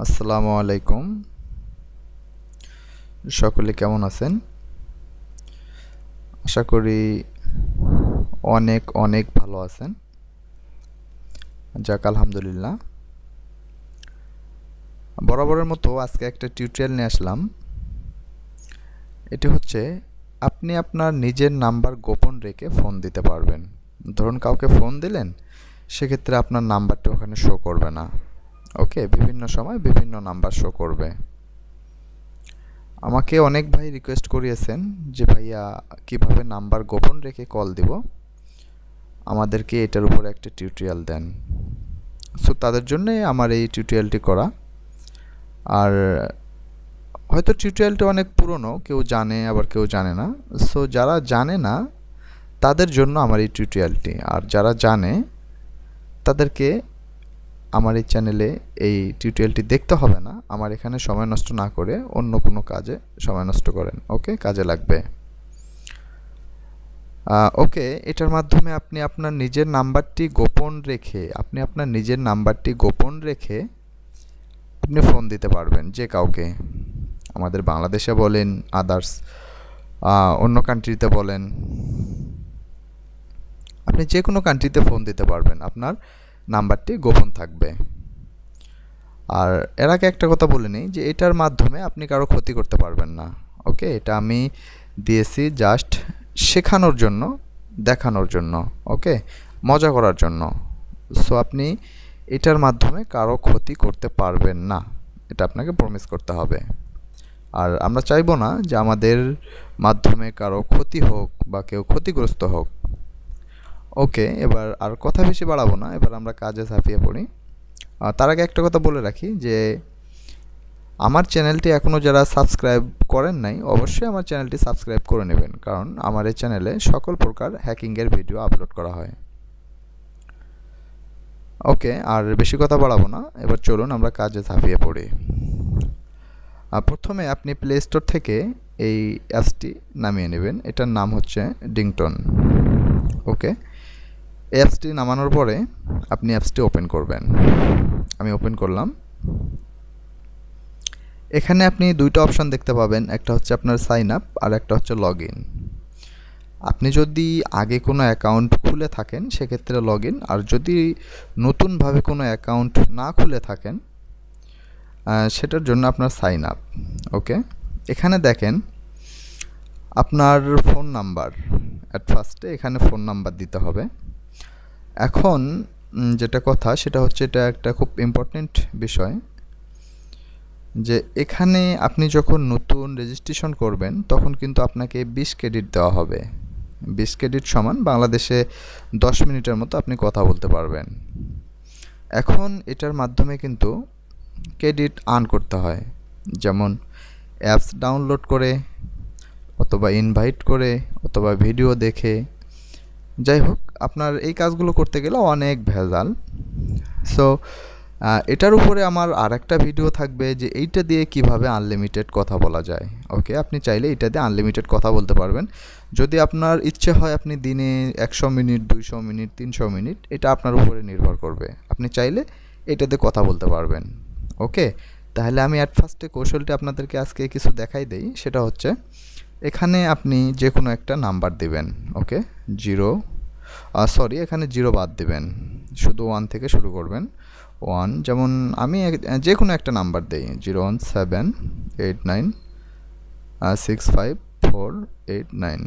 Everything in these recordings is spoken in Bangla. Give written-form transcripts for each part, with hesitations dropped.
আসসালামু আলাইকুম। সকলে কেমন আছেন? আশা করি অনেক অনেক ভালো আছেন। যাক আলহামদুলিল্লাহ। বরাবরের মতো আজকে একটা টিউটোরিয়াল নিয়ে আসলাম। এটি হচ্ছে আপনি আপনার নিজের নাম্বার গোপন রেখে ফোন দিতে পারবেন। ধরুন কাউকে ফোন দিলেন, সেক্ষেত্রে আপনার নাম্বারটি ওখানে শো করবে না। ওকে, বিভিন্ন সময় বিভিন্ন নাম্বার শো করবে। আমাকে অনেক ভাই রিকোয়েস্ট করিয়েছেন যে ভাইয়া কিভাবে নাম্বার গোপন রেখে কল দিব, আমাদেরকে এটার উপর একটা টিউটোরিয়াল দেন। সো তাদের জন্যই আমার এই টিউটোরিয়ালটি করা। আর হয়তো টিউটোরিয়ালটা অনেক পুরনো, কেউ জানে আবার কেউ জানে না। সো যারা জানে না তাদের জন্য আমার এই টিউটোরিয়ালটি, আর যারা জানে তাদেরকে আমার এই চ্যানেলে এই টিউটোরিয়ালটি দেখতে হবে না। আমার এখানে সময় নষ্ট না করে অন্য কোনো কাজে সময় নষ্ট করেন। ওকে, কাজে লাগবে। ওকে, এটার মাধ্যমে আপনি আপনার নিজের নাম্বারটি গোপন রেখে আপনি ফোন দিতে পারবেন যে কাউকে। আমাদের বাংলাদেশে বলেন, আদার্স অন্য কান্ট্রিতে বলেন, আপনি যে কোনো কান্ট্রিতে ফোন দিতে পারবেন, আপনার নাম্বারটি গোপন থাকবে। আর এর আগে একটা কথা বলে নিই যে এটার মাধ্যমে আপনি কারো ক্ষতি করতে পারবেন না। ওকে, এটা আমি দিয়েছি জাস্ট শেখানোর জন্য, দেখানোর জন্য, ওকে, মজা করার জন্য। সো আপনি এটার মাধ্যমে কারো ক্ষতি করতে পারবেন না, এটা আপনাকে প্রমিস করতে হবে। আর আমরা চাইবো না যে আমাদের মাধ্যমে কারো ক্ষতি হোক বা কেউ ক্ষতিগ্রস্ত হোক। ওকে, এবার আর কথা বেশি বাড়াবো না, এবার আমরা কাজে ঝাঁপিয়ে পড়ি। তার আগে একটা কথা বলে রাখি যে আমার চ্যানেলটি এখনও যারা সাবস্ক্রাইব করেন নাই, অবশ্যই আমার চ্যানেলটি সাবস্ক্রাইব করে নেবেন, কারণ আমার এই চ্যানেলে সকল প্রকার হ্যাকিংয়ের ভিডিও আপলোড করা হয়। ওকে, আর বেশি কথা বাড়াবো না, এবার চলুন আমরা কাজে ঝাঁপিয়ে পড়ি। প্রথমে আপনি প্লে স্টোর থেকে এই অ্যাপসটি নামিয়ে নেবেন। এটার নাম হচ্ছে ডিংটন। ওকে, এই অ্যাপসটি নামানোর পরে আপনি অ্যাপসটি ওপেন করবেন। আমি ওপেন করলাম। এখানে আপনি দুইটা অপশন দেখতে পাবেন, একটা হচ্ছে আপনার সাইন আপ আর একটা হচ্ছে লগ ইন। আপনি যদি আগে কোনো অ্যাকাউন্ট খুলে থাকেন সেক্ষেত্রে লগ ইন, আর যদি নতুনভাবে কোনো অ্যাকাউন্ট না খুলে থাকেন সেটার জন্য আপনার সাইন আপ। ওকে, এখানে দেখেন আপনার ফোন নাম্বার, অ্যাট ফার্স্টে এখানে ফোন নাম্বার দিতে হবে। এখন যেটা কথা সেটা হচ্ছে, এটা একটা খুব ইম্পর্টেন্ট বিষয় যে এখানে আপনি যখন নতুন রেজিস্ট্রেশন করবেন তখন কিন্তু আপনাকে 20 ক্রেডিট দেওয়া হবে। 20 ক্রেডিট সমান বাংলাদেশে 10 মিনিটের মতো আপনি কথা বলতে পারবেন। এখন এটার মাধ্যমে কিন্তু ক্রেডিট আর্ন করতে হয়, যেমন অ্যাপস ডাউনলোড করে, অথবা ইনভাইট করে, অথবা ভিডিও দেখে। যাই হোক, আপনার এই কাজগুলো করতে গেলে অনেক ভেজাল। সো এটার উপরে আমার আরেকটা ভিডিও থাকবে যে এইটা দিয়ে কিভাবে আনলিমিটেড কথা বলা যায়। ওকে, আপনি চাইলে এটা দিয়ে আনলিমিটেড কথা বলতে পারবেন। যদি আপনার ইচ্ছে হয় আপনি দিনে 100 মিনিট, 200 মিনিট, 300 মিনিট, এটা আপনার উপরে নির্ভর করবে। আপনি চাইলে এটাতে কথা বলতে পারবেন। ওকে, তাহলে আমি অ্যাট ফার্স্টে কৌশলটি আপনাদেরকে আজকে কিছু দেখাই দেই। সেটা হচ্ছে এখানে আপনি যে কোনো একটা নাম্বার দিবেন। ওকে, এখানে 0 বাদ দিবেন, শুধু 1 থেকে শুরু করবেন। 1, যেমন আমি যে কোনো একটা নাম্বার দিই, 017896548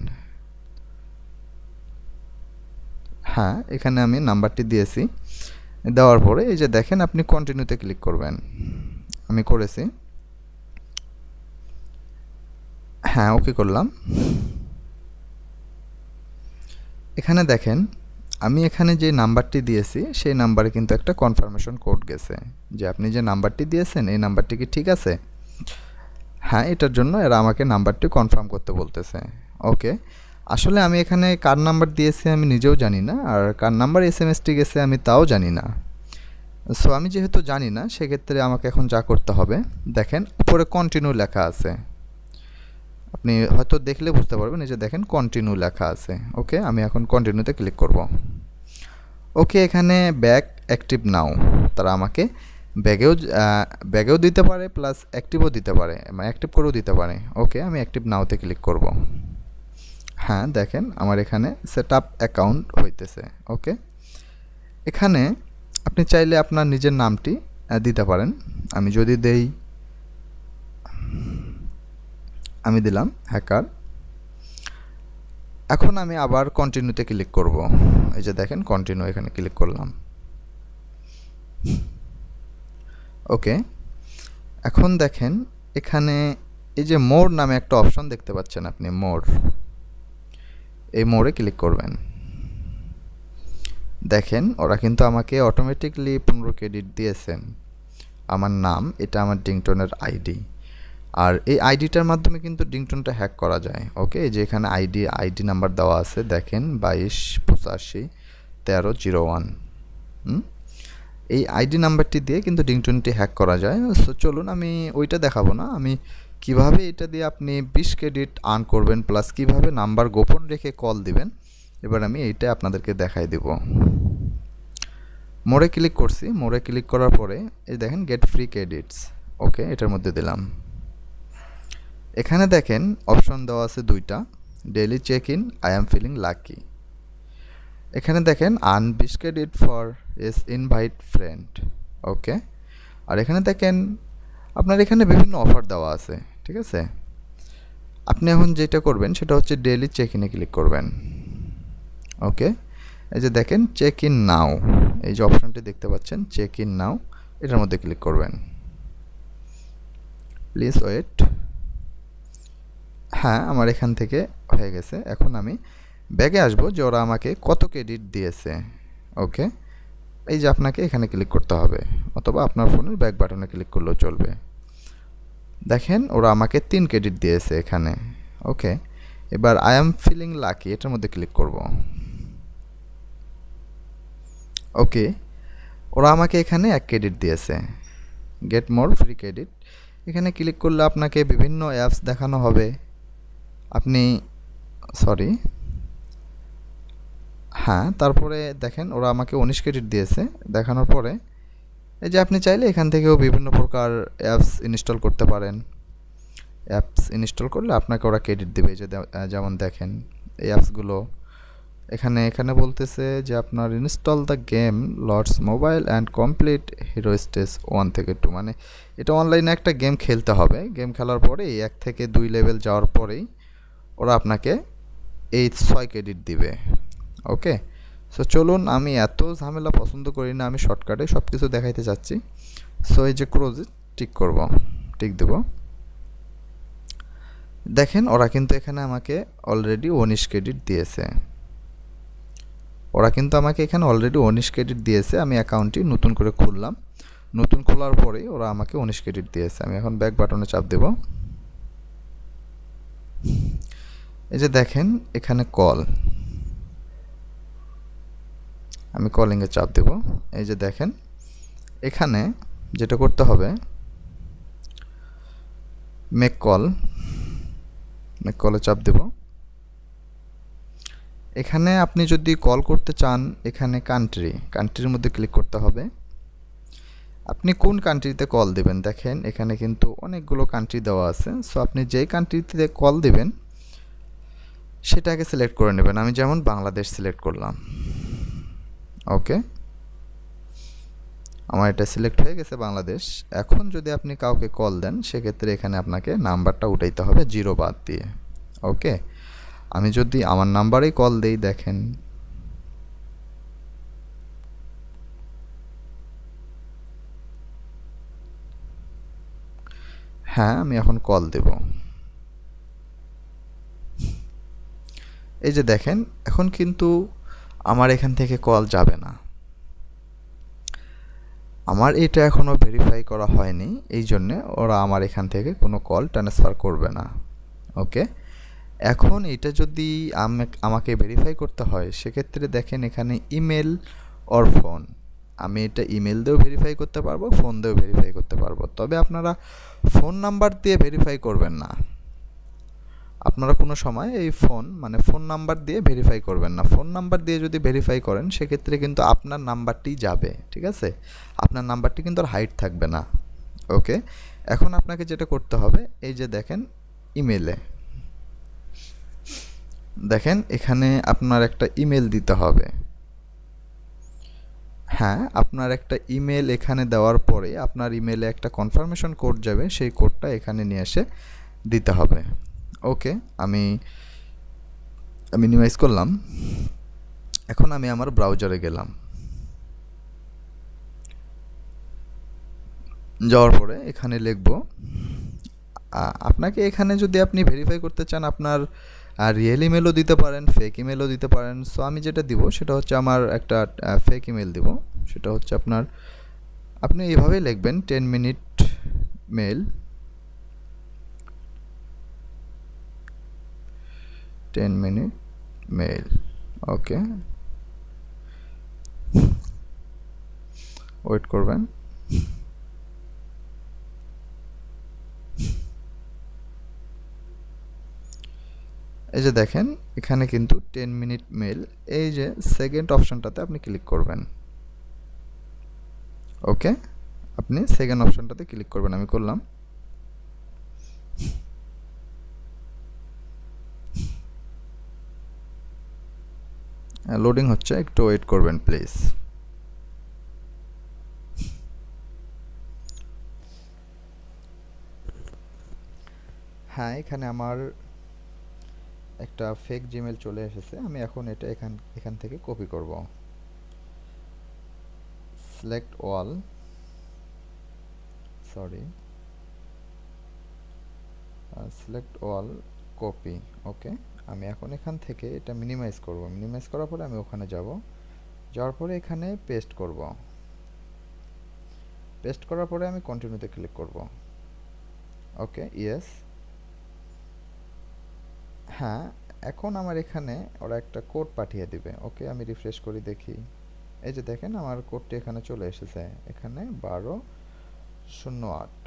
হ্যাঁ, এখানে আমি নাম্বারটি দিয়েছি। দেওয়ার পরে এই যে দেখেন, আপনি কন্টিনিউতে ক্লিক করবেন। আমি করেছি, হ্যাঁ ওকে করলাম। এখানে দেখেন আমি এখানে যে নাম্বারটি দিয়েছি সেই নাম্বারে কিন্তু একটা কনফার্মেশন কোড গেছে যে আপনি যে নাম্বারটি দিয়েছেন এই নাম্বারটি কি ঠিক আছে। হ্যাঁ, এটার জন্য এরা আমাকে নাম্বারটি কনফার্ম করতে বলতেছে। ওকে, আসলে আমি এখানে কার নাম্বার দিয়েছি আমি নিজেও জানি না, আর কার নাম্বার এসএমএসটি গেছে আমি তাও জানি না। সো আমি যেহেতু জানি না, সেক্ষেত্রে আমাকে এখন যা করতে হবে, দেখেন উপরে কন্টিনিউ লেখা আছে, আপনি হয়তো দেখলে বুঝতে পারবেন। এই যে দেখেন কন্টিনিউ লেখা আছে। ওকে, আমি এখন কন্টিনিউতে ক্লিক করব। ওকে, এখানে ব্যাক অ্যাক্টিভ নাও, তারা আমাকে ব্যাগেও ব্যাগেও দিতে পারে প্লাস অ্যাক্টিভও দিতে পারে, মানে অ্যাক্টিভ করেও দিতে পারে। ওকে, আমি অ্যাক্টিভ নাওতে ক্লিক করব। হ্যাঁ, দেখেন আমার এখানে সেট আপ অ্যাকাউন্ট হইতেছে। ওকে, এখানে আপনি চাইলে আপনার নিজের নামটি দিতে পারেন। আমি যদি দেই, আমি দিলাম হ্যাকার। এখন আমি আবার কন্টিনিউতে ক্লিক করব। এই যে দেখেন কন্টিনিউ, এখানে ক্লিক করলাম। ওকে, এখন দেখেন এখানে এই যে মোর নামে একটা অপশন দেখতে পাচ্ছেন আপনি, মোর, এই মোরে ক্লিক করবেন। দেখেন ওরা কিন্তু আমাকে অটোমেটিকলি 15 ক্রেডিট দিয়েছেন। আমার নাম, এটা আমার ডিংটনের আইডি, আর এই আইডিটার মাধ্যমে কিন্তু ডিংটনটা হ্যাক করা যায়। ওকে, এই যে এখানে আইডি নাম্বার দেওয়া আছে, দেখেন 22851301। এই আইডি নাম্বারটি দিয়ে কিন্তু ডিংটনটি হ্যাক করা যায়। সো চলুন, আমি ওইটা দেখাবো না, আমি কিভাবে এটা দিয়ে আপনি 20 ক্রেডিট আর্ন করবেন প্লাস কিভাবে নাম্বার গোপন রেখে কল দিবেন, এবার আমি এইটা আপনাদেরকে দেখাই দেব। মোড়ে ক্লিক করছি, মোড়ে ক্লিক করার পরে এই দেখেন গেট ফ্রি ক্রেডিটস। ওকে, এটার মধ্যে দিলাম। এখানে দেখেন অপশন দেওয়া আছে দুইটা, daily check in, I am feeling lucky. এখানে দেখেন earn 20 credit for each invite friend. Okay, আর এখানে দেখেন আপনার এখানে বিভিন্ন অফার দেওয়া আছে। ঠিক আছে, আপনি এখন যেটা করবেন সেটা হচ্ছে ডেইলি চেক ইনে ক্লিক করবেন। ওকে, এই যে দেখেন চেক ইন নাও, এই যে অপশনটি দেখতে পাচ্ছেন চেক ইন নাও, এটার মধ্যে ক্লিক করবেন। Please wait. হ্যাঁ, আমার এখান থেকে হয়ে গেছে। এখন আমি ব্যাগে আসবো যে ওরা আমাকে কত ক্রেডিট দিয়েছে। ওকে, এই যে আপনাকে এখানে ক্লিক করতে হবে, অথবা আপনার ফোনের ব্যাক বাটনে ক্লিক করলেও চলবে। দেখেন ওরা আমাকে 3 ক্রেডিট দিয়েছে এখানে। ওকে, এবার আই অ্যাম ফিলিং লাকি, এটার মধ্যে ক্লিক করব। ওকে, ওরা আমাকে এখানে 1 ক্রেডিট দিয়েছে, গেট মোর ফ্রি ক্রেডিট। এখানে ক্লিক করলে আপনাকে বিভিন্ন অ্যাপস দেখানো হবে। আপনি সরি, হ্যাঁ, তারপরে দেখেন ওরা আমাকে 19 ক্রেডিট দিয়েছে। দেখানোর পরে এই যে আপনি চাইলে এখান থেকেও বিভিন্ন প্রকার অ্যাপস ইনস্টল করতে পারেন। অ্যাপস ইনস্টল করলে আপনাকে ওরা ক্রেডিট দেবে। এই যে যেমন দেখেন এই অ্যাপসগুলো এখানে এখানে বলতেছে যে আপনার install the game Lords Mobile and complete hero stage 1 থেকে 2, মানে এটা অনলাইনে একটা গেম খেলতে হবে। গেম খেলার পরেই 1 থেকে 2 লেভেল যাওয়ার পরেই ওরা আপনাকে এই 6 ক্রেডিট দিবে। ওকে, সো চলুন, আমি এত ঝামেলা পছন্দ করি না, আমি শর্টকাটে সব কিছু দেখাইতে চাচ্ছি। সো এই যে ক্লোজ টিক করব, টিক দেব। দেখেন ওরা কিন্তু এখানে আমাকে অলরেডি 19 ক্রেডিট দিয়েছে। ওরা কিন্তু আমাকে এখানে অলরেডি 19 ক্রেডিট দিয়েছে। আমি অ্যাকাউন্টটি নতুন করে খুললাম, নতুন খোলার পরেই ওরা আমাকে 19 ক্রেডিট দিয়েছে। আমি এখন ব্যাক বাটনে চাপ দেব। এই যে দেখেন এখানে কল, আমি কলিংয়ে চাপ দেব। এই যে দেখেন এখানে যেটা করতে হবে, মেক কল, মেক কলে চাপ দেব। এখানে আপনি যদি কল করতে চান, এখানে কান্ট্রির মধ্যে ক্লিক করতে হবে। আপনি কোন কান্ট্রিতে কল দেবেন, দেখেন এখানে কিন্তু অনেকগুলো কান্ট্রি দেওয়া আছে। সো আপনি যেই কান্ট্রিতে কল দেবেন সেটাকে সিলেক্ট করে নেবেন। আমি যেমন বাংলাদেশ সিলেক্ট করলাম। ওকে, আমার এটা সিলেক্ট হয়ে গেছে বাংলাদেশ। এখন যদি আপনি কাউকে কল দেন সেক্ষেত্রে এখানে আপনাকে নাম্বারটা উঠাইতে হবে 0 বাদ দিয়ে। ওকে, আমি যদি আমার নাম্বারেই কল দেই, দেখেন হ্যাঁ, আমি এখন কল দেব। এই যে দেখেন এখন কিন্তু আমার এখান থেকে কল যাবে না। আমার এটা এখনও ভেরিফাই করা হয়নি, এই জন্যে ওরা আমার এখান থেকে কোনো কল ট্রান্সফার করবে না। ওকে, এখন এটা যদি আমাকে ভেরিফাই করতে হয় সেক্ষেত্রে দেখেন এখানে ইমেল অর ফোন, আমি এটা ইমেল দিয়েও ভেরিফাই করতে পারবো, ফোন দিয়েও ভেরিফাই করতে পারবো। তবে আপনারা ফোন নাম্বার দিয়ে ভেরিফাই করবেন না, আপনারা কোনো সময় এই ফোন নাম্বার দিয়ে ভেরিফাই করবেন না। ফোন নাম্বার দিয়ে যদি ভেরিফাই করেন সেক্ষেত্রে কিন্তু আপনার নাম্বারটিই যাবে, ঠিক আছে? আপনার নাম্বারটি কিন্তু আর হাইড থাকবে না। ওকে, এখন আপনাকে যেটা করতে হবে, এই যে দেখেন ইমেলে, দেখেন এখানে আপনার একটা ইমেল দিতে হবে। হ্যাঁ, আপনার একটা ইমেল এখানে দেওয়ার পরে আপনার ইমেলে একটা কনফার্মেশন কোড যাবে, সেই কোডটা এখানে নিয়ে এসে দিতে হবে। ওকে, আমি মিনিমাইজ করলাম। এখন আমি আমার ব্রাউজারে গেলাম, যাওয়ার পরে এখানে লিখব, আপনাকে এখানে যদি আপনি ভেরিফাই করতে চান আপনার রিয়েল ইমেলও দিতে পারেন, ফেক ইমেলও দিতে পারেন। সো আমি যেটা দিব সেটা হচ্ছে আমার একটা ফেক ইমেল দিব, সেটা হচ্ছে আপনি এইভাবেই লিখবেন 10 মিনিট মেল, 10 মিনিট মেল। ওকে, ওয়েট করবেন। এই যে দেখেন এখানে কিন্তু 10 মিনিট মেল, এই যে সেকেন্ড অপশনটাতে আপনি ক্লিক করবেন। ওকে, আপনি সেকেন্ড অপশনটাতে ক্লিক করবেন, আমি করলাম। লোডিং হচ্ছে, একটু ওয়েট করবেন প্লিজ। হ্যাঁ, এখানে আমার একটা ফেক জিমেল চলে এসেছে। আমি এখন এটা এখান থেকে কপি করব। Select all, select all, copy. Okay, আমি এখন এখান থেকে এটা মিনিমাইজ করব। মিনিমাইজ করার পরে আমি ওখানে যাব, যাওয়ার পরে এখানে পেস্ট করব। পেস্ট করার পরে আমি কন্টিনিউতে ক্লিক করব। ওকে, ইয়েস। হ্যাঁ, এখন আমার এখানে ওরা একটা কোড পাঠিয়ে দিবে। ওকে, আমি রিফ্রেশ করি দেখি। এই যে দেখেন আমার কোডটি এখানে চলে এসেছে, এখানে 1208।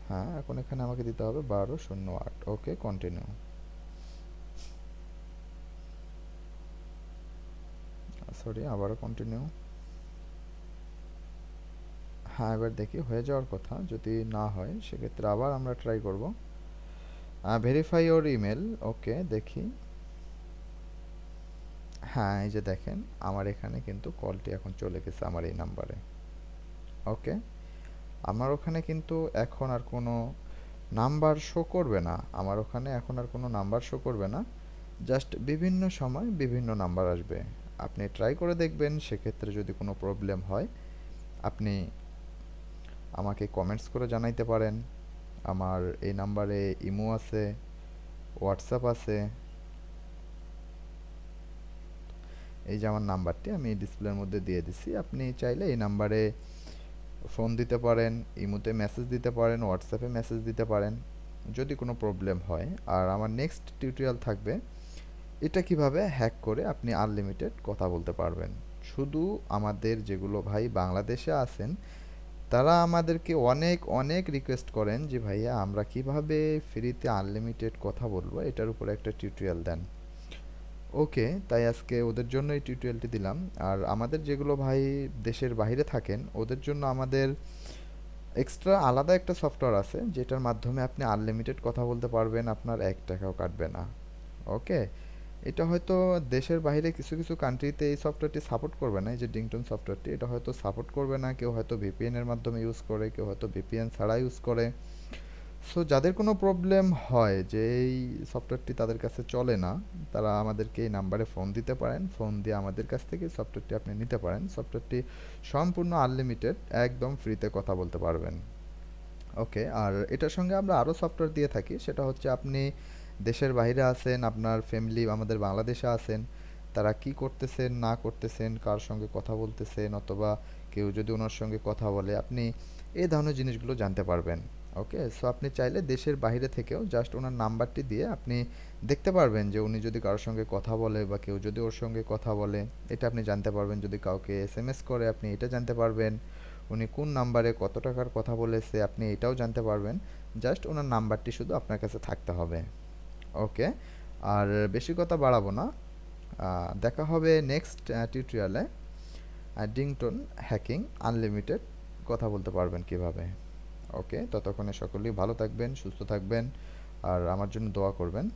হ্যাঁ, এখন এখানে আমাকে দিতে হবে 1208। ওকে, কন্টিনিউ। আবারও কন্টিনিউ। হ্যাঁ, এবার দেখি হয়ে যাওয়ার কথা, যদি না হয় সেক্ষেত্রে আবার আমরা ট্রাই করব। Verify your email. ওকে, দেখি। হ্যাঁ, এই যে দেখেন আমার এখানে কিন্তু কলটি এখন চলে গেছে আমার এই নাম্বারে। ওকে, আমার ওখানে কিন্তু এখন আর কোনো নাম্বার শো করবে না, আমার ওখানে এখন আর কোনো নাম্বার শো করবে না, জাস্ট বিভিন্ন সময় বিভিন্ন নাম্বার আসবে। আপনি ট্রাই করে দেখবেন, সেক্ষেত্রে যদি কোনো প্রবলেম হয় আপনি আমাকে কমেন্টস করে জানাইতে পারেন। আমার এই নাম্বারে ইমো আছে, হোয়াটসঅ্যাপ আছে। এই যে আমার নাম্বারটি আমি ডিসপ্লের মধ্যে দিয়ে দিছি, আপনি চাইলে এই নাম্বারে ফোন দিতে পারেন, ইমোতে মেসেজ দিতে পারেন, হোয়াটসঅ্যাপে মেসেজ দিতে পারেন যদি কোনো প্রবলেম হয়। আর আমার নেক্সট টিউটোরিয়াল থাকবে এটা কিভাবে হ্যাক করে আপনি আনলিমিটেড কথা বলতে পারবেন। শুধু আমাদের যেগুলো ভাই বাংলাদেশে আছেন তারা আমাদেরকে অনেক অনেক রিকোয়েস্ট করেন যে ভাইয়া আমরা কিভাবে ফ্রিতে আনলিমিটেড কথা বলবো, এটার উপরে একটা টিউটোরিয়াল দেন। ওকে, তাই আজকে ওদের জন্য এই টিউটোরিয়ালটি দিলাম। আর আমাদের যেগুলো ভাই দেশের বাইরে থাকেন ওদের জন্য আমাদের এক্সট্রা আলাদা একটা সফটওয়্যার আছে যেটার মাধ্যমে আপনি আনলিমিটেড কথা বলতে পারবেন, আপনার 1 টাকাও কাটবে না। ওকে, এটা হয়তো দেশের বাইরে কিছু কিছু কান্ট্রিতে এই সফটওয়্যারটি সাপোর্ট করবে না, এই যে ডিংটন সফটওয়্যারটি এটা হয়তো সাপোর্ট করবে না, কেউ হয়তো ভিপিএন এর মাধ্যমে ইউজ করে, কেউ হয়তো ভিপিএন ছাড়া ইউজ করে। সো যাদের কোনো প্রবলেম হয় যে এই সফটওয়্যারটি তাদের কাছে চলে না, তারা আমাদেরকে এই নাম্বারে ফোন দিতে পারেন, ফোন দিয়ে আমাদের কাছ থেকে সফটওয়্যারটি আপনি নিতে পারেন। সফটওয়্যারটি সম্পূর্ণ আনলিমিটেড, একদম ফ্রিতে কথা বলতে পারবেন। ওকে, আর এটার সঙ্গে আমরা আরও সফটওয়্যার দিয়ে থাকি, সেটা হচ্ছে আপনি দেশের বাইরে আছেন, আপনার ফ্যামিলি আমাদের বাংলাদেশে আছেন, তারা কি করতেছেন না করতেছেন, কার সঙ্গে কথা বলতেছেন, অথবা কেউ যদি ওনার সঙ্গে কথা বলে, আপনি এই ধরনের জিনিসগুলো জানতে পারবেন। ওকে, সো আপনি চাইলে দেশের বাইরে থেকেও জাস্ট ওনার নাম্বারটি দিয়ে আপনি দেখতে পারবেন যে উনি যদি কারোর সঙ্গে কথা বলে বা কেউ যদি ওর সঙ্গে কথা বলে, এটা আপনি জানতে পারবেন। যদি কাউকে এসএমএস করে আপনি এটা জানতে পারবেন, উনি কোন নাম্বারে কত টাকার কথা বলেছে আপনি এটাও জানতে পারবেন। জাস্ট ওনার নাম্বারটি শুধু আপনার কাছে থাকতে হবে। ওকে, আর বেশি কথা বাড়াবো না। দেখা হবে নেক্সট টিউটোরিয়ালে। ডিংটন হ্যাকিং আনলিমিটেড কথা বলতে পারবেন কিভাবে। ওকে, ততক্ষণে সকলেই ভালো থাকবেন, সুস্থ থাকবেন, আর আমার জন্য দোয়া করবেন।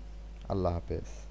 আল্লাহ হাফেজ।